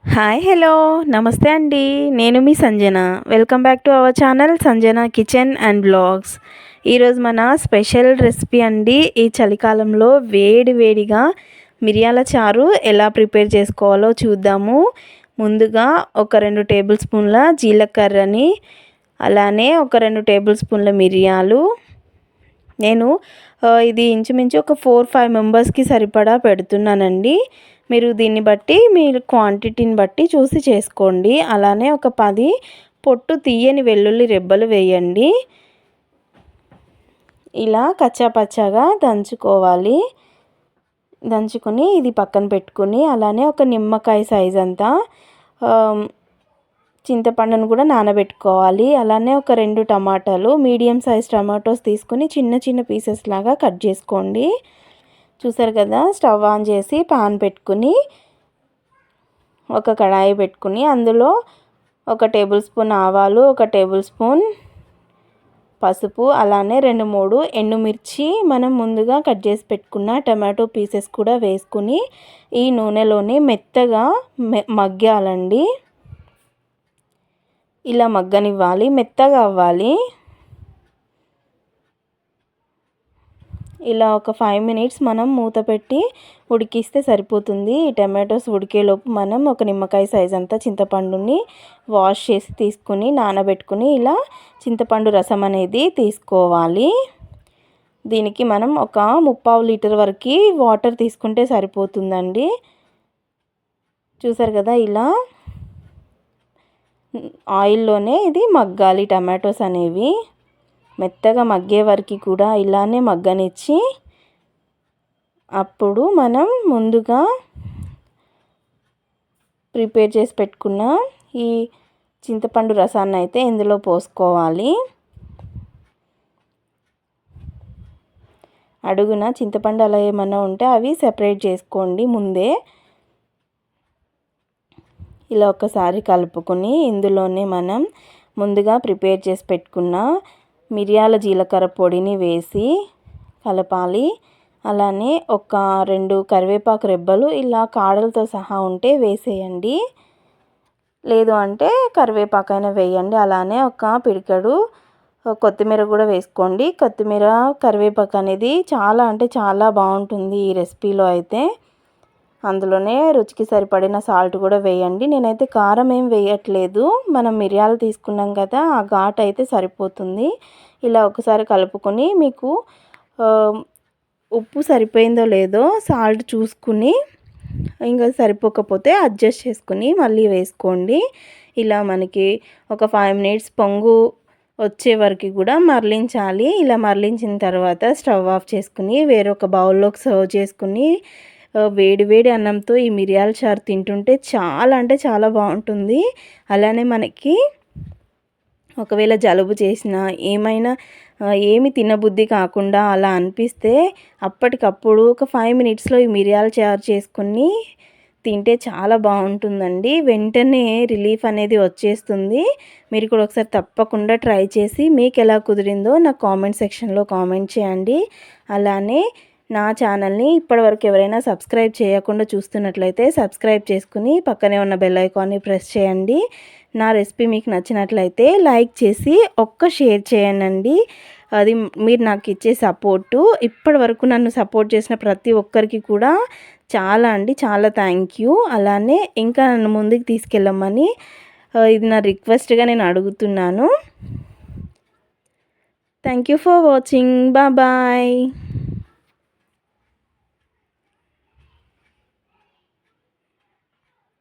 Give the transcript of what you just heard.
Hi hello నమస్తే అండి. నేను మీ Sanjana. Welcome back to our channel Sanjana kitchen and blogs. ఈరోజు మన స్పెషల్ రెసిపీ అండి. ఈ చలికాలంలో వేడి వేడిగా మిరియాల చారు ఎలా ప్రిపేర్ చేసుకోవాలో చూద్దాము. ముందుగా ఒక 2 టేబుల్ స్పూన్ల జీలకర్రని, అలానే ఒక 2 టేబుల్ స్పూన్ల మిరియాలు. నేను ఇది ఇంచుమించు ఒక 4-5 మెంబర్స్కి సరిపడా పెడుతున్నానండి. మీరు దీన్ని బట్టి మీరు క్వాంటిటీని బట్టి చూసి చేసుకోండి. అలానే ఒక 10 పొట్టు తీయని వెల్లుల్లి రెబ్బలు వేయండి. ఇలా కచ్చాపచ్చాగా దంచుకోవాలి. దంచుకొని ఇది పక్కన పెట్టుకుని, అలానే ఒక నిమ్మకాయ సైజ్ అంతా చింతపండును కూడా నానబెట్టుకోవాలి. అలానే ఒక 2 టమాటాలు, మీడియం సైజ్ టమాటోస్ తీసుకొని చిన్న చిన్న పీసెస్ లాగా కట్ చేసుకోండి. చూసారు కదా, స్టవ్ ఆన్ చేసి పాన్ పెట్టుకుని ఒక కడాయి పెట్టుకుని అందులో ఒక టేబుల్ స్పూన్ ఆవాలు, ఒక టేబుల్ స్పూన్ పసుపు, అలానే 2-3 ఎండుమిర్చి, మనం ముందుగా కట్ చేసి పెట్టుకున్న టమాటో పీసెస్ కూడా వేసుకుని ఈ నూనెలోనే మెత్తగా మగ్గాలండి. ఇలా మగ్గనివ్వాలి, మెత్తగా అవ్వాలి. ఇలా ఒక 5 మినిట్స్ మనం మూత పెట్టి ఉడికిస్తే సరిపోతుంది. ఈ టమాటోస్ ఉడికేలోపు మనం ఒక నిమ్మకాయ సైజ్ అంతా చింతపండుని వాష్ చేసి తీసుకుని నానబెట్టుకుని ఇలా చింతపండు రసం అనేది తీసుకోవాలి. దీనికి మనం ఒక 3/4 లీటర్ వరకు వాటర్ తీసుకుంటే సరిపోతుందండి. చూసారు కదా, ఇలా ఆయిల్లోనే ఇది మగ్గాలి. టమాటోస్ అనేవి మెత్తగా మగ్గే వరకు కూడా ఇలానే మగ్గనిచ్చి, అప్పుడు మనం ముందుగా ప్రిపేర్ చేసి పెట్టుకున్న ఈ చింతపండు రసాన్ని అయితే ఇందులో పోసుకోవాలి. అడుగున చింతపండు అలా ఏమన్నా ఉంటే అవి సెపరేట్ చేసుకోండి ముందే. ఇలా ఒకసారి కలుపుకొని ఇందులోనే మనం ముందుగా ప్రిపేర్ చేసి పెట్టుకున్న మిరియాల జీలకర్ర పొడిని వేసి కలపాలి. అలానే ఒక 2 కరివేపాకు రెబ్బలు ఇలా కాడలతో సహా ఉంటే వేసేయండి. లేదు అంటే కరివేపాకైనా వేయండి. అలానే ఒక పిడికెడు కొత్తిమీర కూడా వేసుకోండి. కొత్తిమీర, కరివేపాకు అనేది చాలా అంటే చాలా బాగుంటుంది ఈ రెసిపీలో అయితే. అందులోనే రుచికి సరిపడిన సాల్ట్ కూడా వేయండి. నేనైతే కారం ఏం వేయట్లేదు, మనం మిరియాలు తీసుకున్నాం కదా, ఆ ఘాటు అయితే సరిపోతుంది. ఇలా ఒకసారి కలుపుకొని మీకు ఉప్పు సరిపోయిందో లేదో సాల్ట్ చూసుకుని, ఇంకా సరిపోకపోతే అడ్జస్ట్ చేసుకుని మళ్ళీ వేసుకోండి. ఇలా మనకి ఒక 5 మినిట్స్ పొంగు వచ్చే వరకు కూడా మరలించాలి. ఇలా మరలించిన తర్వాత స్టవ్ ఆఫ్ చేసుకుని వేరొక బౌల్లోకి సర్వ్ చేసుకుని వేడి వేడి అన్నంతో ఈ మిరియాల చారు తింటుంటే చాలా అంటే చాలా బాగుంటుంది. అలానే మనకి ఒకవేళ జలుబు చేసినా ఏమైనా ఏమి తినబుద్ధి కాకుండా అలా అనిపిస్తే అప్పటికప్పుడు ఒక 5 మినిట్స్లో ఈ మిరియాల చారు చేసుకొని తింటే చాలా బాగుంటుందండి. వెంటనే రిలీఫ్ అనేది వచ్చేస్తుంది. మీరు కూడా ఒకసారి తప్పకుండా ట్రై చేసి మీకు ఎలా కుదిరిందో నాకు కామెంట్ సెక్షన్లో కామెంట్ చేయండి. అలానే నా ఛానల్ని ఇప్పటివరకు ఎవరైనా సబ్స్క్రైబ్ చేయకుండా చూస్తున్నట్లయితే సబ్స్క్రైబ్ చేసుకుని పక్కనే ఉన్న బెల్ ఐకాన్ని ప్రెస్ చేయండి. నా రెసిపీ మీకు నచ్చినట్లయితే లైక్ చేసి ఒక్క షేర్ చేయండి. అది మీరు నాకు ఇచ్చే సపోర్టు. ఇప్పటివరకు నన్ను సపోర్ట్ చేసిన ప్రతి ఒక్కరికి కూడా చాలా అంటే చాలా థ్యాంక్ యూ. అలానే ఇంకా నన్ను ముందుకు తీసుకెళ్ళమని ఇది నా రిక్వెస్ట్గా నేను అడుగుతున్నాను. Thank you for watching. Bye.